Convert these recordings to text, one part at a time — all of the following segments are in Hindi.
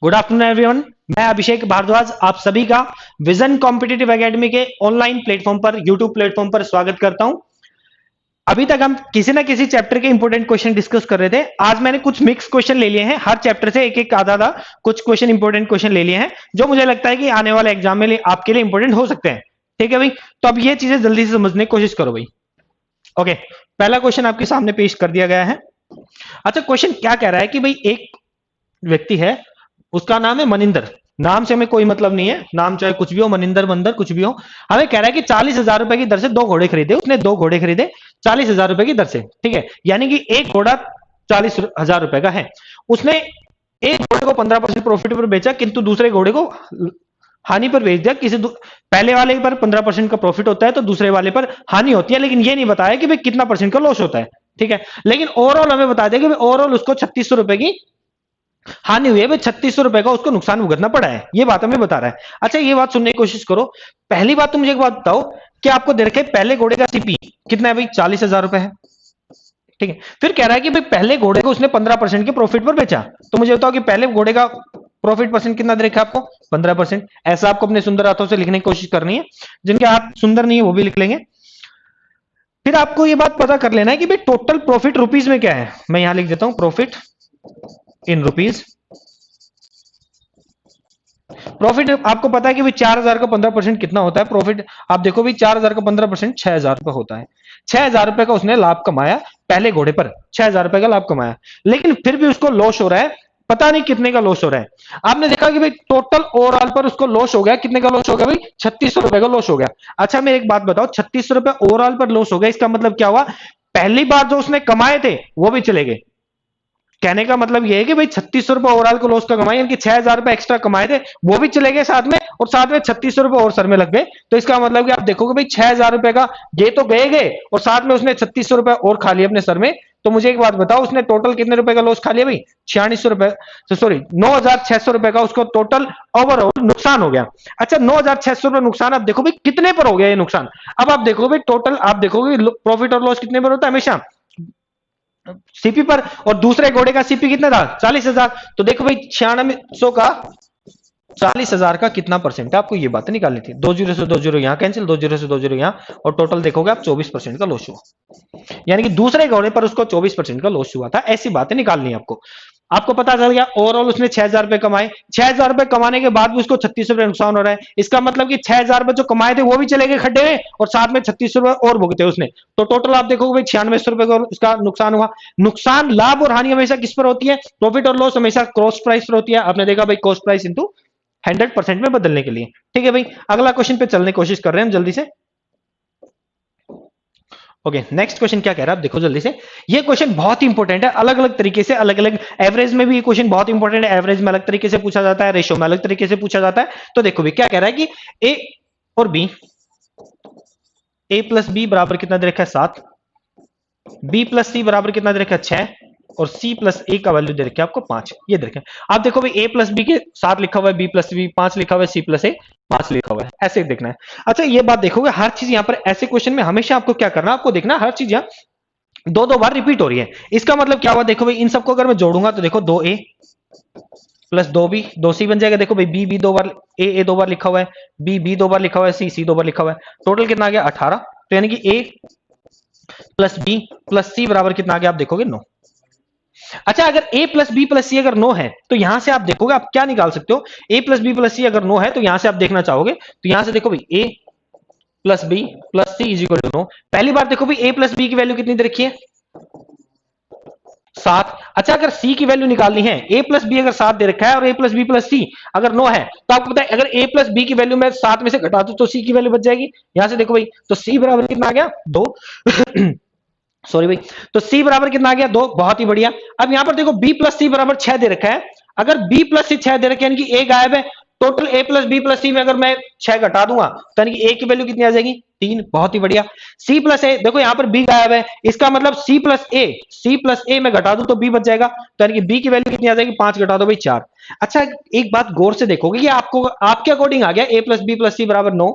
Good afternoon everyone. मैं अभिषेक भारद्वाज आप सभी का विजन कॉम्पिटिटिव एकेडमी के ऑनलाइन प्लेटफॉर्म पर यूट्यूब प्लेटफॉर्म पर स्वागत करता हूं। अभी तक हम किसी ना किसी चैप्टर के इंपॉर्टेंट क्वेश्चन डिस्कस कर रहे थे। आज मैंने कुछ मिक्स क्वेश्चन ले लिए हैं, हर चैप्टर से एक एक आधा कुछ क्वेश्चन इंपॉर्टेंट क्वेश्चन ले लिए हैं जो मुझे लगता है कि आने वाले एग्जाम में आपके लिए इंपॉर्टेंट हो सकते हैं। ठीक है भाई, तो अब ये चीजें जल्दी से समझने की कोशिश करो भाई। ओके, पहला क्वेश्चन आपके सामने पेश कर दिया गया है। अच्छा, क्वेश्चन क्या कह रहा है कि भाई एक व्यक्ति है, उसका नाम है मनिंदर। नाम से हमें कोई मतलब नहीं है, नाम चाहे कुछ भी हो, मनिंदर मंदर कुछ भी हो। हमें कह रहा है कि 40,000 रुपए की दर से 2 घोड़े खरीदे। उसने 2 घोड़े खरीदे 40,000 रुपए की दर से। ठीक है, यानी कि एक घोड़ा 40,000 रुपए का है। उसने एक घोड़े को 15% प्रॉफिट पर बेचा, किंतु दूसरे घोड़े को हानि पर बेच दिया। पहले वाले पर 15% का प्रॉफिट होता है तो दूसरे वाले पर हानि होती है, लेकिन ये नहीं बताया कि भाई कितना परसेंट का लॉस होता है। ठीक है, लेकिन ओवरऑल हमें बता दिया कि ओवरऑल उसको 3600 रुपए की हानि हुई है, भाई 3600 रुपए का उसको नुकसान भुगतना पड़ा है, ये बात हमें बता रहा है। अच्छा, ये बात सुनने की कोशिश करो। पहली बात तो मुझे एक बात बताओ कि आपको दे रखे पहले घोड़े का सीपी कितना है भाई, 40,000 रुपए है। ठीक है, फिर कह रहा है कि भाई पहले घोड़े को उसने 15% के प्रॉफिट पर बेचा। तो मुझे बताओ कि पहले घोड़े का प्रॉफिट परसेंट कितना दे रखा है आपको, 15%। ऐसा आपको अपने सुंदर हाथों से लिखने की कोशिश करनी है, जिनके हाथ सुंदर नहीं है वो भी लिख लेंगे। फिर आपको ये बात पता कर लेना है कि भाई टोटल प्रॉफिट रुपीज में क्या है। मैं यहां लिख देता हूं प्रॉफिट इन रुपीज। प्रॉफिट आपको पता है कि भाई 4,000 का 15% कितना होता है प्रॉफिट। आप देखो भाई 4,000 का 15% 6,000 रुपए होता है। 6,000 रुपए का उसने लाभ कमाया, पहले घोड़े पर 6,000 रुपए का लाभ कमाया, लेकिन फिर भी उसको लॉस हो रहा है। पता नहीं कितने का लॉस हो रहा है। आपने देखा कि भाई टोटल ओवरऑल पर उसको लॉस हो गया, कितने का लॉस हो गया भाई, 3600 रुपए का लॉस हो गया। अच्छा, मैं एक बात बताओ, 3600 रुपए ओवरऑल पर लॉस हो गया, इसका मतलब क्या हुआ, पहली बार जो उसने कमाए थे वो भी चले गए। कहने का मतलब यह है कि भाई 3600 रुपए ओवरऑल को लॉस का कमाए, यानी कि 6,000 रुपए एक्स्ट्रा कमाए थे वो भी चले गए साथ में, और साथ में 3600 रुपए और सर में लग गए। तो इसका मतलब कि आप देखोगे भाई 6,000 रुपए का ये तो गए और साथ में उसने 3600 रुपए और खा लिए अपने सर में। तो मुझे एक बात बताओ, उसने टोटल कितने रुपए का लॉस खा लिया भाई, 4600 रुपए, सॉरी 9,600 रुपए का उसको टोटल ओवरऑल नुकसान हो गया। अच्छा, 9,600 रुपए नुकसान, आप देखो भाई कितने पर हो गया ये नुकसान। अब आप देखो भाई टोटल, आप देखोगे प्रॉफिट और लॉस कितने पर होता है हमेशा, सीपी पर। और दूसरे घोड़े का सीपी कितना था, 40,000। तो देखो भाई 9600 का 40,000 का कितना परसेंट है, आपको ये बात निकालनी थी। 20 से 20 यहां कैंसिल, 20 से 20 यहां, और टोटल देखोगे आप 24% का लॉस हुआ। यानी कि दूसरे घोड़े पर उसको 24% का लॉस हुआ था। ऐसी बातें निकालनी है आपको। आपको पता चल गया ओवरऑल उसने 6,000 रुपए कमाए, 6,000 रुपए कमाने के बाद भी उसको 3600 रुपए नुकसान हो रहा है। इसका मतलब कि 6,000 रुपए जो कमाए थे वो भी चले गए खड्डे में, और साथ में 3600 रुपए और भुगते उसने। तो टोटल आप देखोगे भाई 9600 रुपए का उसका नुकसान हुआ। नुकसान, लाभ और हानि हमेशा किस पर होती है, प्रॉफिट और लॉस हमेशा कॉस्ट प्राइस पर होती है। आपने देखा भाई कॉस्ट प्राइस इंटू 100% में बदलने के लिए। ठीक है भाई, अगला क्वेश्चन पे चलने की कोशिश कर रहे हैं हम जल्दी से। ओके, नेक्स्ट क्वेश्चन क्या कह रहा है, आप देखो जल्दी से। ये क्वेश्चन बहुत ही इंपॉर्टेंट है, अलग अलग तरीके से, अलग अलग एवरेज में भी ये क्वेश्चन बहुत इंपॉर्टेंट है। एवरेज में अलग तरीके से पूछा जाता है, रेशियो में अलग तरीके से पूछा जाता है। तो देखो भी क्या कह रहा है कि ए और बी, ए प्लस बी बराबर कितना दे रखा है 7, बी प्लस सी बराबर कितना दे रखा है 6, और सी प्लस ए का वैल्यू दे रखा है आपको 5। ये दे रखा है। आप देखो भाई ए प्लस बी के 7 लिखा हुआ है, बी प्लस बी 5 लिखा हुआ है, सी प्लस ए 5 लिखा हुआ है, ऐसे देखना है। अच्छा, ये बात देखोगे, हर चीज यहां पर ऐसे क्वेश्चन में हमेशा आपको क्या करना है, आपको देखना हर चीज यहां 2-2 बार रिपीट हो रही है। इसका मतलब क्या हुआ, देखो भाई इन सबको अगर मैं जोड़ूंगा तो देखो 2a प्लस 2b 2c बन जाएगा। देखो भाई बी बी 2 बार, ए 2 बार लिखा हुआ है, बी 2 बार लिखा हुआ है, सी 2 बार लिखा हुआ है। टोटल कितना आ गया 18। तो यानी कि ए प्लस बी प्लस सी बराबर कितना आ गया, आप देखोगे 9। अच्छा, अगर a प्लस बी प्लस सी अगर 9 है तो यहां से आप देखोगे आप क्या निकाल सकते हो, a प्लस बी प्लस सी अगर 9 है तो यहां से आप देखना चाहोगे तो यहां से देखो भाई a plus B plus c is equal to 9। पहली बार देखो भाई a प्लस बी की वैल्यू कितनी दे रखी है, 7। अच्छा, अगर c की वैल्यू निकालनी है, a प्लस बी अगर 7 दे रखा है और a प्लस बी प्लस सी अगर 9 है, तो आपको पता है अगर a प्लस बी की वैल्यू मैं 7 में से घटा दूं तो c की वैल्यू बच जाएगी। यहां से देखो भाई, तो c बराबर कितना आ गया 2 सॉरी भाई, तो c बराबर कितना आ गया 2। बहुत ही बढ़िया। अब यहां पर देखो b प्लस सी बराबर 6 दे रखा है। अगर b प्लस सी 6 दे रखा है यानी कि a गायब है। Total a plus B plus C में अगर मैं 6 घटा दूंगा तो यानी कि a की वैल्यू कितनी आ जाएगी 3। बहुत ही बढ़िया। c प्लस ए, देखो यहां पर b गायब है, इसका मतलब c प्लस ए में घटा दूं तो b बच जाएगा। तो यानी कि b की वैल्यू कितनी आ जाएगी, 5 घटा दो भाई 4। अच्छा, एक बात गौर से देखोगे कि आपको आपके अकॉर्डिंग आ गया a प्लस बी प्लस सी बराबर 9,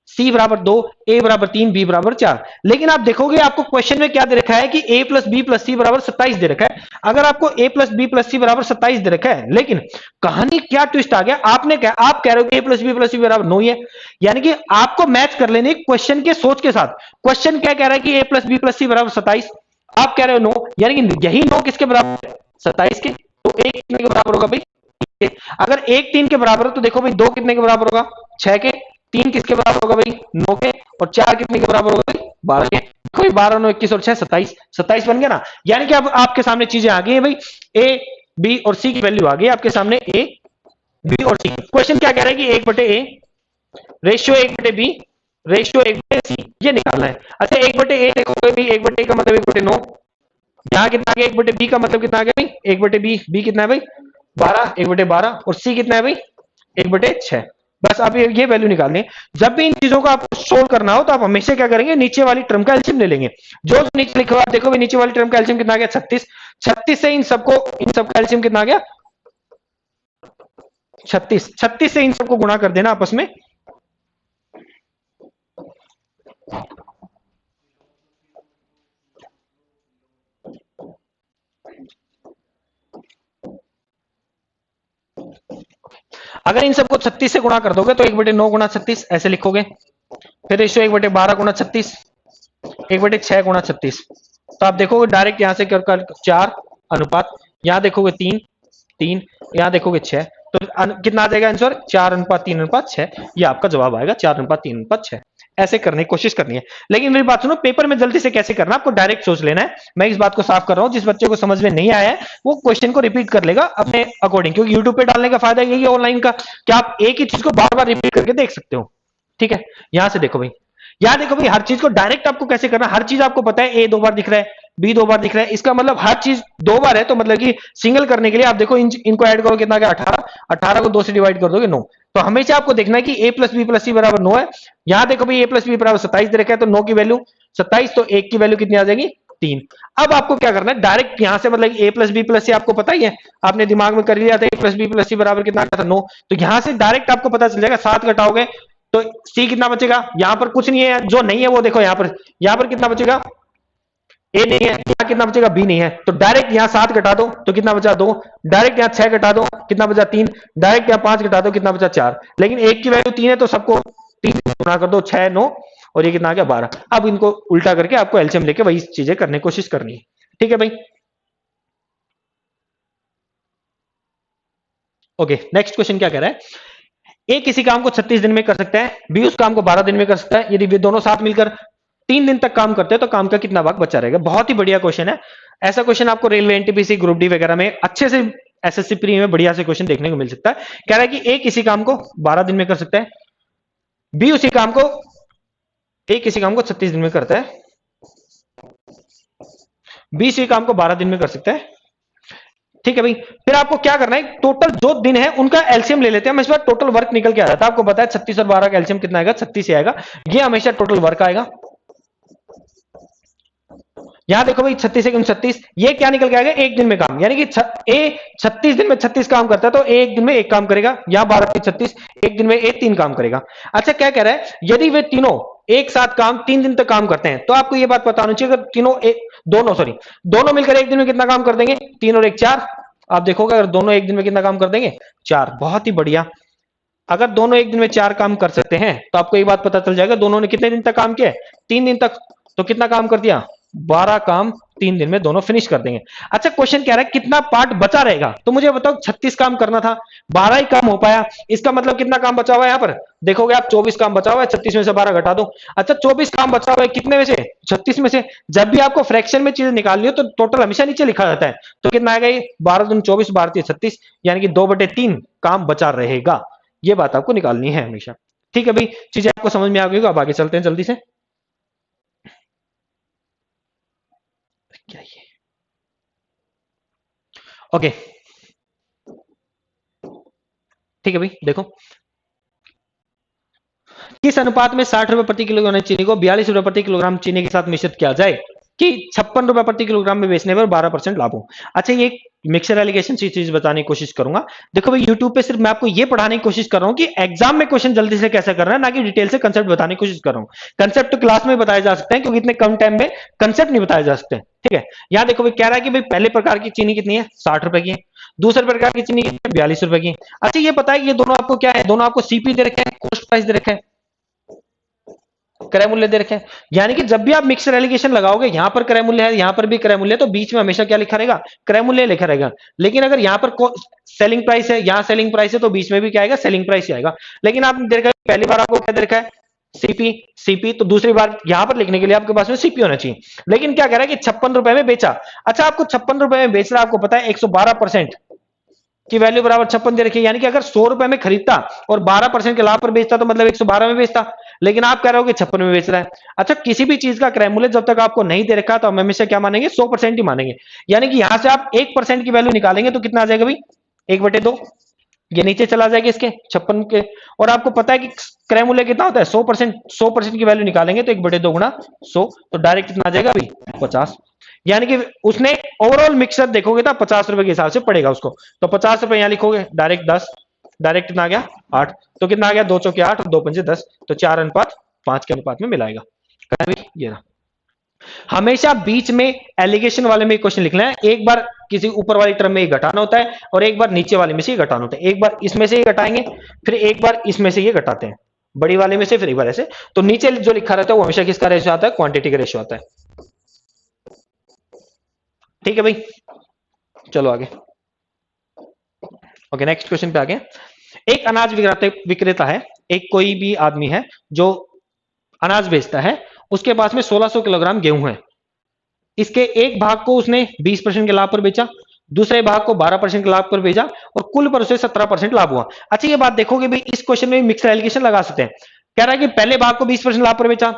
सी बराबर 2, ए बराबर 3, बी बराबर 4। लेकिन आप देखोगे आपको क्वेश्चन में क्या दे रखा है कि ए प्लस बी प्लस सी बराबर 27 दे रखा है। अगर आपको ए प्लस बी प्लस सी बराबर 27 दे रखा है, लेकिन कहानी क्या ट्विस्ट आ गया, आपने क्या, आप कह रहे हो कि ए प्लस बी प्लस सी बराबर 9 ही है। यानी कि आपको मैच कर लेने क्वेश्चन के सोच के साथ। क्वेश्चन क्या कह रहा है कि ए प्लस बी प्लस सी बराबर 27, आप कह रहे हो 9, यानी कि यही 9 किसके बराबर है, 27 के। तो एक कितने के बराबर होगा भाई, अगर एक 3 के बराबर है तो देखो भाई 2 कितने के बराबर होगा, 6 के। 3 किसके बराबर होगा भाई, 9 के। और 4 कितने के बराबर होगा भाई, 12 के। कोई 12 9 21 और 6 27, 27 बन गया ना। यानी कि अब आपके सामने चीजें आ गई है भाई, ए बी और सी की वैल्यू आ गई आपके सामने, ए बी और सी। क्वेश्चन क्या कह रहा है कि 1/a ratio 1/b ratio 1/c ये निकालना है। अच्छा 1/a देखोगे भाई, 1/a का मतलब 1/9, यहाँ कितना आ गया 1/b का मतलब कितना आ गया भाई 1/b, b कितना है भाई 12, 1/12, और c कितना है भाई 1/6। बस आप ये वैल्यू निकालनी है। जब भी इन चीजों को आपको सोल्व करना हो तो आप हमेशा क्या करेंगे, नीचे वाली टर्म का एलसीएम ले लेंगे। जो नीचे लिखा हुआ आप देखो भाई, नीचे वाली टर्म का एलसीएम कितना आ गया 36। 36 से इन सबका एलसीएम कितना आ गया 36। 36 से इन सबको गुणा कर देना आपस में। अगर इन सबको 36 से गुणा कर दोगे तो 1/9 गुणा 36 ऐसे लिखोगे। फिर रेशियो 1/12 गुणा 36, 1/6 गुणा 36। तो आप देखोगे डायरेक्ट यहां से कर 4 अनुपात, यहां देखोगे 3 3, यहां देखोगे 6। तो कितना आ जाएगा आंसर 4:3:6। ये आपका जवाब आएगा 4:3:6। ऐसे करने की कोशिश करनी है। लेकिन मेरी बात सुनो, पेपर में जल्दी से कैसे करना, आपको डायरेक्ट सोच लेना है। मैं इस बात को साफ कर रहा हूं, जिस बच्चे को समझ में नहीं आया है वो क्वेश्चन को रिपीट कर लेगा अपने अकॉर्डिंग, क्योंकि यूट्यूब पे डालने का फायदा यही है ऑनलाइन का कि आप एक ही चीज को बार बार रिपीट करके देख सकते हो। ठीक है, यहां से देखो भाई, यहां देखो भाई, हर चीज को डायरेक्ट आपको कैसे करना, हर चीज आपको पता है, ए 2 बार दिख रहा है, बी 2 बार दिख रहा है, इसका मतलब हर चीज 2 बार है। तो मतलब कि सिंगल करने के लिए आप देखो इनको ऐड करो कितना, 18, 18 को 2 से डिवाइड कर दोगे 9। तो हमेशा आपको देखना है कि ए प्लस बी प्लस सी बराबर 9 है। यहां देखो भाई ए प्लस बी बराबर 27 दे रखा है, तो 9 की वैल्यू 27, तो 1 की वैल्यू कितनी आ जाएगी 3। अब आपको क्या करना है, डायरेक्ट यहां से मतलब ए प्लस बी प्लस सी आपको पता ही है, आपने दिमाग में कर लिया था ए प्लस बी प्लस सी बराबर कितना आता था 9। तो यहां से डायरेक्ट आपको पता चल जाएगा, 7 घटाओगे तो सी कितना बचेगा, यहां पर कुछ नहीं है, जो नहीं है वो देखो, यहां पर कितना बचेगा, ए नहीं है, यहां कितना बचेगा बी नहीं है। तो डायरेक्ट यहां 7 घटा दो तो कितना बचा 2, डायरेक्ट यहां 6 घटा दो कितना बचा 3, डायरेक्ट यहां 5 घटा दो कितना बचा 4। लेकिन एक की वैल्यू 3 है तो सबको 3 गुणा कर दो, 6 9, और ये कितना आ गया 12। अब इनको उल्टा करके आपको एलसीएम लेके वही चीजें करने की कोशिश करनी है। ठीक है भाई, ओके। नेक्स्ट क्वेश्चन क्या कह रहा है, ए किसी काम को 36 दिन में कर सकता है, बी उस काम को 12 दिन में कर सकता है। यदि वे दोनों साथ मिलकर 3 दिन तक काम करते हैं तो काम का कितना भाग बचा रहेगा। बहुत ही बढ़िया क्वेश्चन है। ऐसा क्वेश्चन आपको रेलवे एनटीपीसी ग्रुप डी वगैरह में अच्छे से एसएससी प्री में बढ़िया से क्वेश्चन देखने को मिल सकता है। कह रहा है कि ए किसी काम को 12 दिन में कर सकता है, बी उसी काम को ए किसी काम को 36 दिन में करता है, बी उसी काम को 12 दिन में कर सकता है। ठीक है भाई, फिर आपको क्या करना है, टोटल जो दिन है उनका एलसीएम ले लेते हैं। हमेशा टोटल वर्क निकल के आ जाता है। आपको पता है 36 और 12 का एलसीएम कितना आएगा, 36 आएगा। ये हमेशा टोटल वर्क आएगा। यहां देखो भाई 36 से 36, ये क्या निकल के आएगा, एक दिन में काम। यानी कि ए 36 दिन में 36 काम करता है तो एक दिन में एक काम करेगा। यहां 12 से 36, एक दिन में ए 3 काम करेगा। अच्छा क्या कह रहा है, यदि वे तीनों एक साथ काम 3 दिन तक काम करते हैं तो आपको यह बात पता होनी चाहिए, अगर तीनों दोनों मिलकर एक दिन में कितना काम कर देंगे, 3 और 1 4। आप देखोगे अगर दोनों एक दिन में कितना काम कर देंगे 4। बहुत ही बढ़िया। अगर दोनों एक दिन में 4 काम कर सकते हैं तो आपको ये बात पता चल जाएगा दोनों ने कितने दिन तक काम किया, 3 दिन तक। तो कितना काम कर दिया, 12 काम 3 दिन में दोनों फिनिश कर देंगे। अच्छा क्वेश्चन कह रहा है कितना पार्ट बचा रहेगा, तो मुझे बताओ 36 काम करना था, 12 ही काम हो पाया, इसका मतलब कितना काम बचा हुआ है। यहां पर देखोगे आप 24 काम बचा हुआ है, 36 में से 12 घटा दो। अच्छा 24 काम बचा हुआ है कितने में से, 36 में से। जब भी आपको फ्रैक्शन में चीजें निकालनी हो तो टोटल हमेशा नीचे लिखा जाता है। तो कितना आएगा ये 12 दूनी 24, 12 36, यानी कि 2/3 काम बचा रहेगा। ये बात आपको निकालनी है हमेशा। ठीक है भाई, चीजें आपको समझ में आ गई। अब आगे चलते हैं जल्दी से। क्या ये, ओके ठीक है भाई। देखो किस अनुपात में 60 रुपए प्रति किलोग्राम चीनी को 42 रुपए प्रति किलोग्राम चीनी के साथ मिश्रित किया जाए। कि 56 रुपए प्रति किलोग्राम में बेचने पर 12% लाभ हो। अच्छा, ये मिक्सर एलिगेशन से चीज बताने की कोशिश करूंगा। देखो भाई, यूट्यूब पे सिर्फ मैं आपको ये पढ़ाने की कोशिश कर रहा हूं कि एग्जाम में क्वेश्चन जल्दी से कैसे करना है, ना कि डिटेल से कंसेप्ट बताने की कोशिश कर रहा हूं। कंसेप्ट तो क्लास में बताए जा सकते हैं, क्योंकि इतने कम टाइम में कंसेप्ट नहीं बताए जा सकते। ठीक है, यहां देखो भाई, कह रहा है कि भाई पहले प्रकार की चीनी कितनी है, 60 रुपए की है। दूसरे प्रकार की चीनी कितनी है, 42 रुपए की। अच्छा, ये पता है ये दोनों आपको क्या है, दोनों आपको सीपी दे रखे हैं, कॉस्ट प्राइस दे रखे हैं, क्रय मूल्य दे रखे हैं। यानी कि जब भी आप मिक्सर एलिगेशन लगाओगे, यहां पर क्रय मूल्य है, यहां पर भी क्रय मूल्य है, तो बीच में हमेशा क्या लिखा रहेगा, क्रय मूल्य लिखा रहेगा। लेकिन अगर यहां पर सेलिंग प्राइस है, यहां सेलिंग प्राइस है, तो बीच में भी क्या आएगा, सेलिंग प्राइस ही आएगा। लेकिन आपने देखा पहली बार आपको क्या दे रखा है, सीपी सीपी, तो दूसरी बार यहां पर लिखने के लिए आपके पास में सीपी होना चाहिए। लेकिन क्या कह रहा है कि 56 रुपए में बेचा। अच्छा, आपको 56 रुपए में बेच रहा है, आपको पता है 112% की वैल्यू बराबर 56 दे रखी है। यानी कि अगर 100 रुपए में खरीदता और 12% के लाभ पर बेचता, तो मतलब 112 में बेचता। लेकिन आप कह रहे हो कि 56 में बेच रहा है। अच्छा, किसी भी चीज का क्रय मूल्य जब तक आपको नहीं दे रखा, तो हम हमेशा क्या मानेंगे, 100% ही मानेंगे। यानी कि यहां से आप 1% की वैल्यू निकालेंगे तो कितना आ जाएगा भाई, 1/2। ये नीचे चला जाएगा इसके 56 के। और आपको पता है कि क्रय मूल्य कितना होता है, 100%। 100% की वैल्यू निकालेंगे तो 1/2 गुणा 100, तो डायरेक्ट कितना आ जाएगा भाई, 50। यानी कि उसने ओवरऑल मिक्सर देखोगे तो 50 रुपए के हिसाब से पड़ेगा उसको। तो 50 रुपए यहां लिखोगे, डायरेक्ट 10, डायरेक्ट कितना आ गया, 8। तो कितना आ गया, 2 चौके 8 और 2 पंजे 10, तो 4:5 के अनुपात में मिलाएगा। ये रहा। हमेशा बीच में एलिगेशन वाले में क्वेश्चन लिखना है। एक बार किसी ऊपर वाली टर्म में ये घटाना होता है, और एक बार नीचे वाले में से ये घटाना होता है। एक बार इसमें से ये घटाएंगे, फिर एक बार इसमें से ये घटाते हैं, बड़ी वाले में से फिर एक बार ऐसे। तो नीचे जो लिखा रहता है वो हमेशा किसका रेशियो आता है, क्वांटिटी का रेशियो आता है। ठीक है भाई, चलो आगे। ओके, नेक्स्ट क्वेश्चन पे आगे। एक अनाज विक्रेता है, एक कोई भी आदमी है जो अनाज बेचता है। उसके पास में 1600 किलोग्राम गेहूं है। इसके एक भाग को उसने 20% के लाभ पर बेचा, दूसरे भाग को 12% के लाभ पर बेचा, और कुल पर उसे 17% लाभ हुआ। अच्छा, ये बात देखोगे भाई, इस क्वेश्चन में मिक्सर एलिगेशन लगा सकते हैं। कह रहा है कि पहले भाग को 20% लाभ पर बेचा,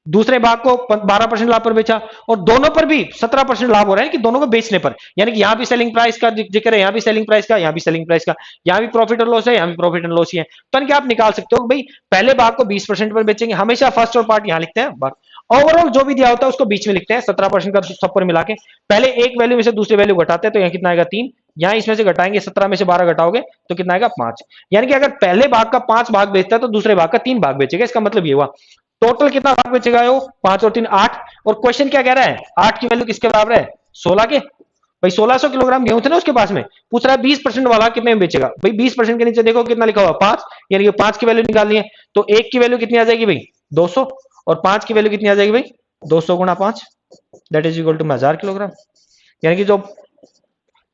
दूसरे भाग को 12% लाभ पर बेचा, और दोनों पर भी 17% लाभ हो रहा है कि दोनों को बेचने पर। यानी कि यहां भी सेलिंग प्राइस का जिक्र है, यहां भी सेलिंग प्राइस का, यहां भी सेलिंग प्राइस का, यहां भी प्रॉफिट और लॉस है, यहां भी प्रॉफिट एंड लॉस ही है। तो क्या आप निकाल सकते हो भाई, पहले भाग को 20% पर बेचेंगे, हमेशा फर्स्ट और पार्ट यहां लिखते हैं, ओवरऑल जो भी दिया होता है उसको बीच में लिखते हैं, 17% का सब पर मिला के। पहले एक वैल्यू में से दूसरी वैल्यू घटाते हैं, तो यहां कितना आएगा, 3। यहां इसमें से घटाएंगे, 17 में से 12 घटाओगे तो कितना आएगा, 5। यानी कि अगर पहले भाग का 5 भाग बेचता है, तो दूसरे भाग का 3 भाग बेचेगा। इसका मतलब ये हुआ टोटल कितना भाग बेचेगा, वो 5 और 3 8। और क्वेश्चन क्या कह रहा है, 8 की वैल्यू किसके बराबर है, 16 के। भाई 1600 किलोग्राम गेहूं थे ना उसके पास में, पूछ रहा है 20% वाला कितने में बेचेगा। भाई 20% के नीचे देखो कितना लिखा हुआ, 5। यानी कि 5 की वैल्यू निकालनी है, तो 1 की वैल्यू कितनी आ जाएगी भाई, 200। और 5 की वैल्यू कितनी आ जाएगी भाई, 200 गुणा 5, that is equal to 1000 kilogram. यानी कि जो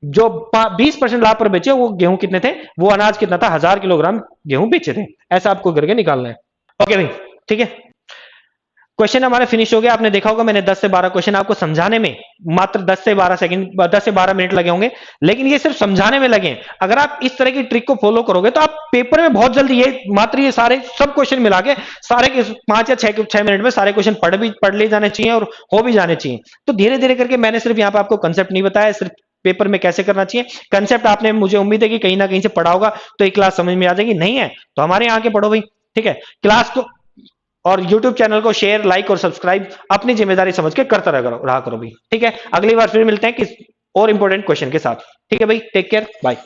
जो 20% लाभ पर बेचे, वो गेहूं कितने थे, वो अनाज कितना था, 1000 किलोग्राम गेहूं बेचे थे। ऐसा आपको करके निकालना है। ओके भाई, ठीक है। क्वेश्चन हमारे फिनिश हो गया। आपने देखा होगा मैंने 10 से 12 क्वेश्चन आपको समझाने में मात्र 10 से 12 सेकंड, 10 से 12 मिनट लगे होंगे, लेकिन ये सिर्फ समझाने में लगे। अगर आप इस तरह की ट्रिक को फॉलो करोगे तो आप पेपर में बहुत जल्दी ये सारे सब क्वेश्चन मिला के सारे 5 या 6 मिनट में सारे क्वेश्चन पढ़ ले जाने चाहिए और हो भी जाने चाहिए। तो धीरे धीरे करके, मैंने सिर्फ यहाँ पे आपको कंसेप्ट नहीं बताया, सिर्फ पेपर में कैसे करना चाहिए कंसेप्ट आपने, मुझे उम्मीद है कि कहीं ना कहीं से पढ़ा होगा, तो एक क्लास समझ में आ जाएगी। नहीं है तो हमारे यहाँ के पढ़ो भाई, ठीक है। क्लास को और YouTube चैनल को शेयर, लाइक और सब्सक्राइब अपनी जिम्मेदारी समझ के करता रहा करो भाई, ठीक है। अगली बार फिर मिलते हैं किस और इंपॉर्टेंट क्वेश्चन के साथ, ठीक है भाई। Take care, bye.